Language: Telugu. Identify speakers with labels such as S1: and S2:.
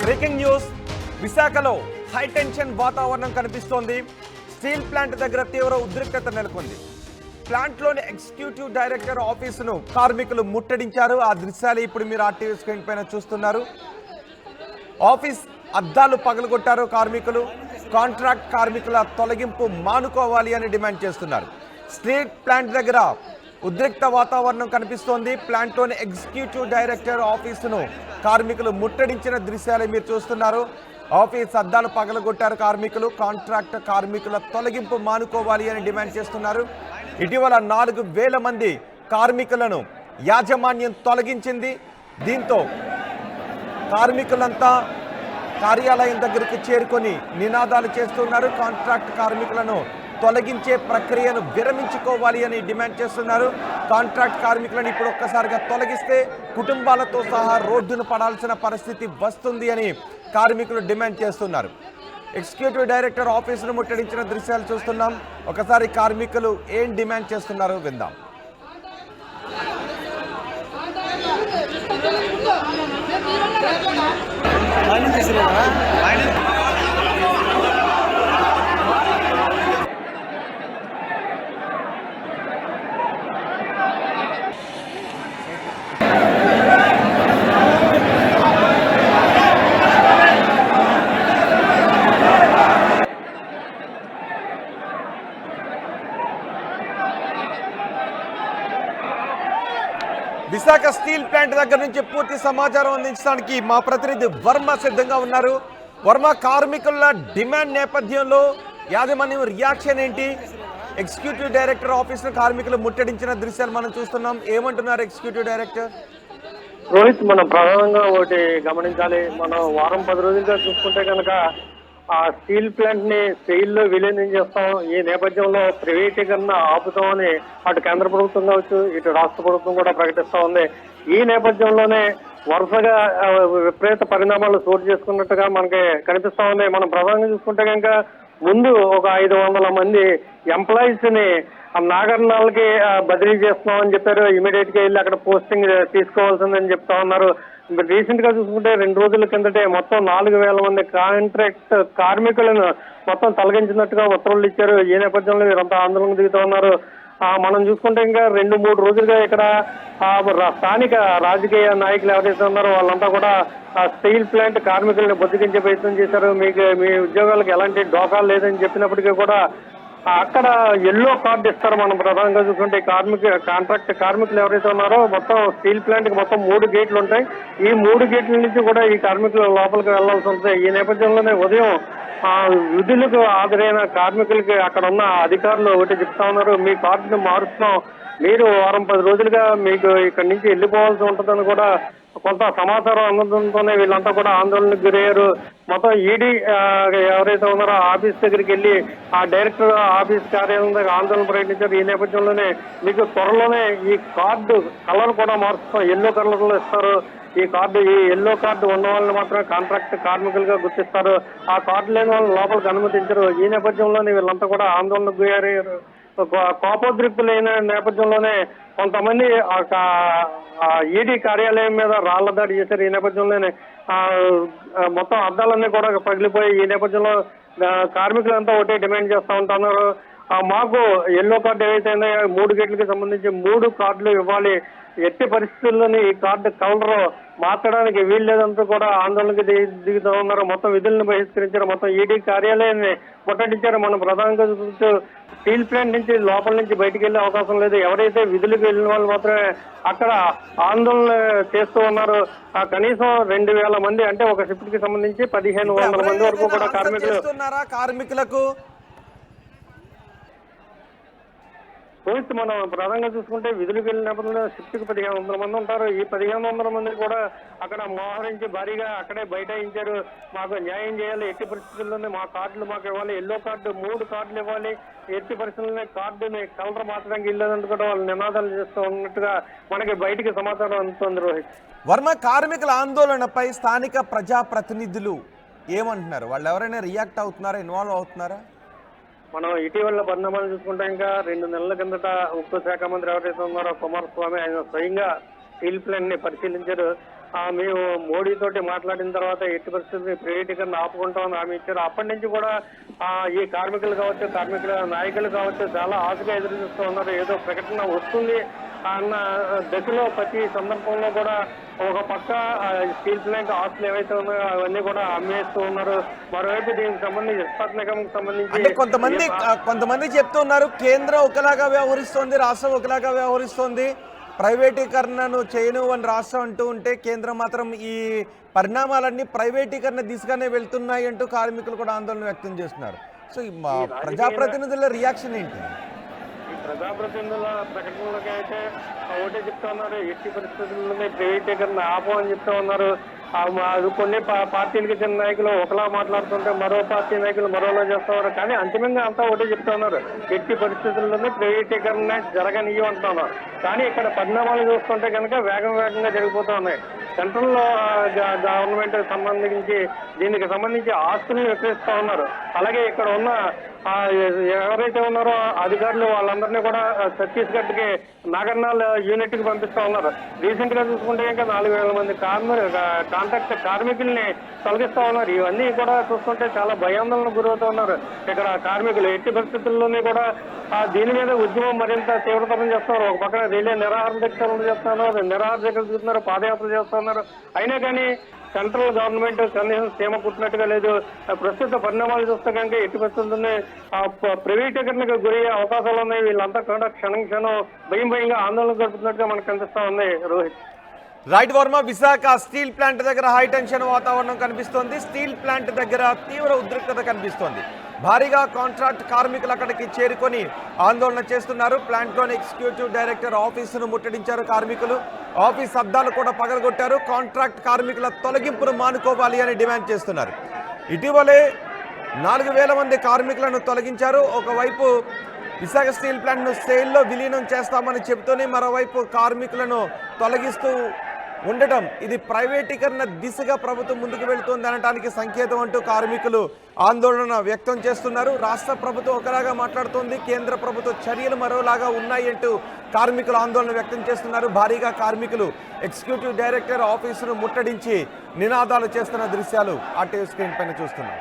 S1: Breaking news. విశాఖలో హై టెన్షన్ వాతావరణం కనిపిస్తోంది. స్టీల్ ప్లాంట్ దగ్గర తీవ్ర ఉద్రిక్తత నెలకొంది. ప్లాంట్లోని ఎగ్జిక్యూటివ్ డైరెక్టర్ ఆఫీసును కార్మికులు ముట్టడించారు. ఆ దృశ్యాలు ఇప్పుడు మీరు ఆర్టీవీ స్క్రీన్ పైన చూస్తున్నారు. ఆఫీస్ అద్దాలు పగలగొట్టారు కార్మికులు. కాంట్రాక్ట్ కార్మికుల తొలగింపు మానుకోవాలి అని డిమాండ్ చేస్తున్నారు. స్టీల్ ప్లాంట్ దగ్గర ఉద్రిక్త వాతావరణం కనిపిస్తోంది. ప్లాంట్లోని ఎగ్జిక్యూటివ్ డైరెక్టర్ ఆఫీసును కార్మికులు ముట్టడించిన దృశ్యాలు మీరు చూస్తున్నారు. ఆఫీస్ అద్దాలు పగలగొట్టారు కార్మికులు. కాంట్రాక్ట్ కార్మికుల తొలగింపు మానుకోవాలి అని డిమాండ్ చేస్తున్నారు. ఇటీవల 4,000 మంది కార్మికులను యాజమాన్యం తొలగించింది. దీంతో కార్మికులంతా కార్యాలయం దగ్గరికి చేరుకొని నినాదాలు చేస్తున్నారు. కాంట్రాక్ట్ కార్మికులను తొలగించే ప్రక్రియను విరమించుకోవాలి అని డిమాండ్ చేస్తున్నారు. కాంట్రాక్ట్ కార్మికులను ఇప్పుడు ఒక్కసారిగా తొలగిస్తే కుటుంబాలతో సహా రోడ్డును పడాల్సిన పరిస్థితి వస్తుంది అని కార్మికులు డిమాండ్ చేస్తున్నారు. ఎగ్జిక్యూటివ్ డైరెక్టర్ ఆఫీసును ముట్టడించిన దృశ్యాలు చూస్తున్నాం. ఒకసారి కార్మికులు ఏం డిమాండ్ చేస్తున్నారో విందాం. విశాఖ స్టీల్ ప్లాంట్ దగ్గర నుంచి పూర్తి సమాచారం అందించడానికి మా ప్రతినిధి వర్మ సిద్ధంగా ఉన్నారు. వర్మ, కార్మికుల డిమాండ్ నేపథ్యంలో యాజమాన్యం రియాక్షన్ ఏంటి? ఎగ్జిక్యూటివ్ డైరెక్టర్ ఆఫీసులో కార్మికులు ముట్టడించిన దృశ్యాలు మనం చూస్తున్నాం. ఏమంటున్నారు ఎగ్జిక్యూటివ్ డైరెక్టర్?
S2: రోహిత్, మనం ప్రధానంగా ఒకటి గమనించాలి. మనం వారం 10 రోజులుగా చూసుకుంటే కనుక ఆ స్టీల్ ప్లాంట్ ని స్టీల్లో విలీనం చేస్తాం, ఈ నేపథ్యంలో ప్రైవేటీకరణ ఆపుతామని అటు కేంద్ర ప్రభుత్వం కావచ్చు, ఇటు రాష్ట్ర ప్రభుత్వం కూడా ప్రకటిస్తా ఉంది. ఈ నేపథ్యంలోనే వరుసగా విపరీత పరిణామాలు చోటు చేసుకున్నట్టుగా మనకి కనిపిస్తా ఉంది. మనం ప్రధానంగా చూసుకుంటే కనుక ముందు ఒక 500 మంది ఎంప్లాయీస్ ని నాగర్నాల్కి బదిలీ చేస్తున్నామని చెప్పారు. ఇమీడియట్ గా వెళ్ళి అక్కడ పోస్టింగ్ తీసుకోవాల్సిందని చెప్తా ఉన్నారు. రీసెంట్ గా చూసుకుంటే 2 రోజుల కిందటే మొత్తం 4,000 మంది కాంట్రాక్ట్ కార్మికులను మొత్తం తొలగించినట్టుగా ఉత్తర్వులు ఇచ్చారు. ఈ నేపథ్యంలో వీరంతా ఆందోళన దిగుతూ ఉన్నారు. మనం చూసుకుంటే ఇంకా 2-3 రోజులుగా ఇక్కడ స్థానిక రాజకీయ నాయకులు ఎవరైతే ఉన్నారో వాళ్ళంతా కూడా స్టీల్ ప్లాంట్ కార్మికులను బతికించే ప్రయత్నం చేశారు. మీ ఉద్యోగాలకు ఎలాంటి డోకా లేదని చెప్పినప్పటికీ కూడా అక్కడ ఎల్లో కార్డు ఇస్తారు. మనం ప్రధానంగా చూసుకుంటే కాంట్రాక్ట్ కార్మికులు ఎవరైతే ఉన్నారో మొత్తం స్టీల్ ప్లాంట్ కి మొత్తం 3 గేట్లు ఉంటాయి. ఈ 3 గేట్ల నుంచి కూడా ఈ కార్మికులు లోపలికి వెళ్లాల్సి ఉంటుంది. ఈ నేపథ్యంలోనే ఉదయం విధులకు హాజరైన కార్మికులకి అక్కడ ఉన్న అధికారులు ఒకటి చెప్తా ఉన్నారు, మీ కార్డును మారుస్తున్నాం, మీరు వారం 10 రోజులుగా మీకు ఇక్కడి నుంచి వెళ్ళిపోవాల్సి ఉంటుందని కూడా కొంత సమాచారం అందడంతోనే వీళ్ళంతా కూడా ఆందోళనకు గురయ్యారు. మొత్తం ఈడీ ఎవరైతే ఉన్నారో ఆఫీస్ దగ్గరికి వెళ్ళి ఆ డైరెక్టర్ ఆఫీస్ కార్యాలయం దగ్గర ఆందోళన ప్రకటించారు. ఈ నేపథ్యంలోనే మీకు త్వరలోనే ఈ కార్డు కలర్ కూడా మారుస్తాం, ఎల్లో కలర్ లో ఇస్తారు. ఈ ఎల్లో కార్డు ఉన్న వాళ్ళని మాత్రమే కాంట్రాక్ట్ కార్మికులుగా గుర్తిస్తారు. ఆ కార్డు లేని వాళ్ళని లోపలికి అనుమతించరు. ఈ నేపథ్యంలోనే వీళ్ళంతా కూడా ఆందోళనకు గురయ్యారు. కోపోద్రిక్తులైన నేపథ్యంలోనే కొంతమంది ఈడీ కార్యాలయం మీద రాళ్ల దాడి చేశారు. ఈ నేపథ్యంలోనే మొత్తం అద్దాలన్నీ కూడా పగిలిపోయి ఈ నేపథ్యంలో కార్మికులంతా ఒకటే డిమాండ్ చేస్తూ ఉంటున్నారు, మాకు ఎల్లో కార్డు ఏవైతే 3 గేట్లకి సంబంధించి 3 కార్డులు ఇవ్వాలి, ఎట్టి పరిస్థితుల్లోని ఈ కార్డు కలర్ మార్చడానికి వీల్లేదంటూ కూడా ఆందోళనకి దిగుతూ ఉన్నారు. మొత్తం విధులను బహిష్కరించారు. మొత్తం ఈడీ కార్యాలయాన్ని ముట్టడించారు. మనం ప్రధానంగా చూస్తూ స్టీల్ ప్లాంట్ నుంచి లోపల నుంచి బయటికి వెళ్లే అవకాశం లేదు. ఎవరైతే విధులకు వెళ్ళిన వాళ్ళు మాత్రమే అక్కడ ఆందోళన చేస్తూ ఉన్నారు. కనీసం 2,000 మంది అంటే ఒక షిఫ్ట్ కి సంబంధించి 1,500 మంది వరకు కూడా
S1: కార్మికులకు
S2: రోహిత్, మనం ప్రధానంగా చూసుకుంటే విధులకు వెళ్ళినప్పుడు షిఫ్ట్ కి 1,500 మంది ఉంటారు. ఈ 1,500 మంది కూడా అక్కడ మోహరించి భారీగా అక్కడే బైఠాయించారు. మాకు న్యాయం చేయాలి, ఎట్టి పరిస్థితుల్లోనే మా కార్డులు మాకు ఇవ్వాలి, ఎల్లో కార్డు 3 కార్డులు ఇవ్వాలి, ఎట్టి పరిస్థితుల్లోనే కార్డుని కలర్ మార్చడానికి ఇల్లేదంటూ కూడా వాళ్ళు నినాదాలు చేస్తూ ఉన్నట్టుగా మనకి బయటికి సమాచారం అందుతుంది. రోహిత్
S1: వర్మ, కార్మికుల ఆందోళనపై స్థానిక ప్రజాప్రతినిధులు ఏమంటున్నారు? వాళ్ళు ఎవరైనా రియాక్ట్ అవుతున్నారా, ఇన్వాల్వ్ అవుతున్నారా?
S2: మనం ఇటీవల పరిణామాలు చూసుకుంటే ఇంకా 2 నెలల కిందట ఉక్కు శాఖ మంత్రి ఎవరైతే ఉన్నారో కుమారస్వామి, ఆయన స్వయంగా స్టీల్ ప్లాంట్ ని పరిశీలించారు. మేము మోడీతోటి మాట్లాడిన తర్వాత ఎట్టి పరిస్థితుల్లో ప్రైవేటీకరణ ఆపుకుంటామని హామీ ఇచ్చారు. అప్పటి నుంచి కూడా ఈ కార్మికులు కావచ్చు, కార్మికుల నాయకులు కావచ్చు చాలా ఆశగా ఎదురు చూస్తూ ఉన్నారు. ఏదో ప్రకటన వస్తుంది అన్న దశలో ప్రతి సందర్భంలో కూడా ఒక పక్క స్టీల్ ప్లాంట్ ఆస్తులు ఏవైతే ఉన్నాయో అవన్నీ కూడా అమ్మేస్తూ ఉన్నారు. మరోవైపు దీనికి సంబంధించి ఇస్పాత్ నిగమంకి సంబంధించి
S1: కొంతమంది చెప్తున్నారు కేంద్రం ఒకలాగా వ్యవహరిస్తోంది, రాష్ట్రం ఒకలాగా వ్యవహరిస్తోంది, ప్రైవేటీకరణను చేయను అని రాష్ట్రం అంటూ ఉంటే కేంద్రం మాత్రం ఈ పరిణామాలన్నీ ప్రైవేటీకరణ దిశగానే వెళ్తున్నాయి అంటూ కార్మికులు కూడా ఆందోళన వ్యక్తం చేస్తున్నారు. సో ఈ ప్రజాప్రతినిధుల రియాక్షన్ ఏంటి?
S2: ఈ ప్రజాప్రతినిధుల ప్రకటనలకి అయితే ఒకటే చెప్తా ఉన్నారు, ఎట్టి పరిస్థితుల్లోనే ప్రైవేటీకరణ ఆపం అని చెప్తా ఉన్నారు. కొన్ని పార్టీలకు చెందిన నాయకులు ఒకలా మాట్లాడుతుంటే మరో పార్టీ నాయకులు మరోలా చేస్తా ఉన్నారు. కానీ అంతిమంగా అంతా ఒకటే చెప్తా ఉన్నారు, ఎట్టి పరిస్థితుల్లోనే ప్రైవేటీకరణ జరగనీయం అంటున్నారు. కానీ ఇక్కడ పరిణామాలు చూస్తుంటే కనుక వేగంగా జరిగిపోతూ ఉన్నాయి. సెంట్రల్ గవర్నమెంట్ సంబంధించి దీనికి సంబంధించి ఆస్తులను విక్రయిస్తూ ఉన్నారు. అలాగే ఇక్కడ ఉన్న ఎవరైతే ఉన్నారో అధికారులు వాళ్ళందరినీ కూడా ఛత్తీస్గఢ్కి నాగర్నాల్ యూనిట్ కి పంపిస్తా ఉన్నారు. రీసెంట్ గా చూసుకుంటే ఇంకా 4,000 మంది కాంట్రాక్ట్ కార్మికుల్ని తొలగిస్తా ఉన్నారు. ఇవన్నీ కూడా చూస్తుంటే చాలా భయాందోళనకు గురవుతూ ఉన్నారు ఇక్కడ కార్మికులు. ఎట్టి పరిస్థితుల్లోనే కూడా దీని మీద ఉద్యమం మరింత తీవ్రతరం చేస్తున్నారు. ఒక పక్కన రిలే నిరాహార దీక్షలు చేస్తున్నారు, నిరాహార దీక్షలు చూస్తున్నారు, పాదయాత్రలు చేస్తున్నారు. అయినా కానీ సెంట్రల్ గవర్నమెంట్ కనీసం సీమ కుట్టినట్టుగా లేదు. ప్రస్తుత పరిణామాలు చూస్తే కనుక ఎట్టి పరిస్థితుల్లోనే ప్రైవేటీకరణకు గురయ్యే అవకాశాలు ఉన్నాయి. వీళ్ళంతా కూడా క్షణం భయంగా ఆందోళన జరుపుతున్నట్టుగా మనకు కనిపిస్తా ఉంది. Rohit.
S1: Right Varma, Visakha steel plant దగ్గర హై టెన్షన్ వాతావరణం కనిపిస్తోంది. స్టీల్ ప్లాంట్ దగ్గర తీవ్ర ఉద్రిక్తత కనిపిస్తోంది. భారీగా కాంట్రాక్ట్ కార్మికులు అక్కడికి చేరుకొని ఆందోళన చేస్తున్నారు. ప్లాంట్లోని ఎగ్జిక్యూటివ్ డైరెక్టర్ ఆఫీసును ముట్టడించారు కార్మికులు. ఆఫీస్ అద్దాలు కూడా పగలగొట్టారు. కాంట్రాక్ట్ కార్మికుల తొలగింపును మానుకోవాలి అని డిమాండ్ చేస్తున్నారు. ఇటీవలే 4,000 మంది కార్మికులను తొలగించారు. ఒకవైపు విశాఖ స్టీల్ ప్లాంట్ను సేల్లో విలీనం చేస్తామని చెబుతూనే మరోవైపు కార్మికులను తొలగిస్తూ ఉండటం ఇది ప్రైవేటీకరణ దిశగా ప్రభుత్వం ముందుకు వెళుతుంది అనడానికి సంకేతం అంటూ కార్మికులు ఆందోళన వ్యక్తం చేస్తున్నారు. రాష్ట్ర ప్రభుత్వం ఒకలాగా మాట్లాడుతోంది, కేంద్ర ప్రభుత్వ చర్యలు మరోలాగా ఉన్నాయి అంటూ కార్మికులు ఆందోళన వ్యక్తం చేస్తున్నారు. భారీగా కార్మికులు ఎగ్జిక్యూటివ్ డైరెక్టర్ ఆఫీసును ముట్టడించి నినాదాలు చేస్తున్న దృశ్యాలు ఆ టీవీ స్క్రీన్ పైన చూస్తున్నారు.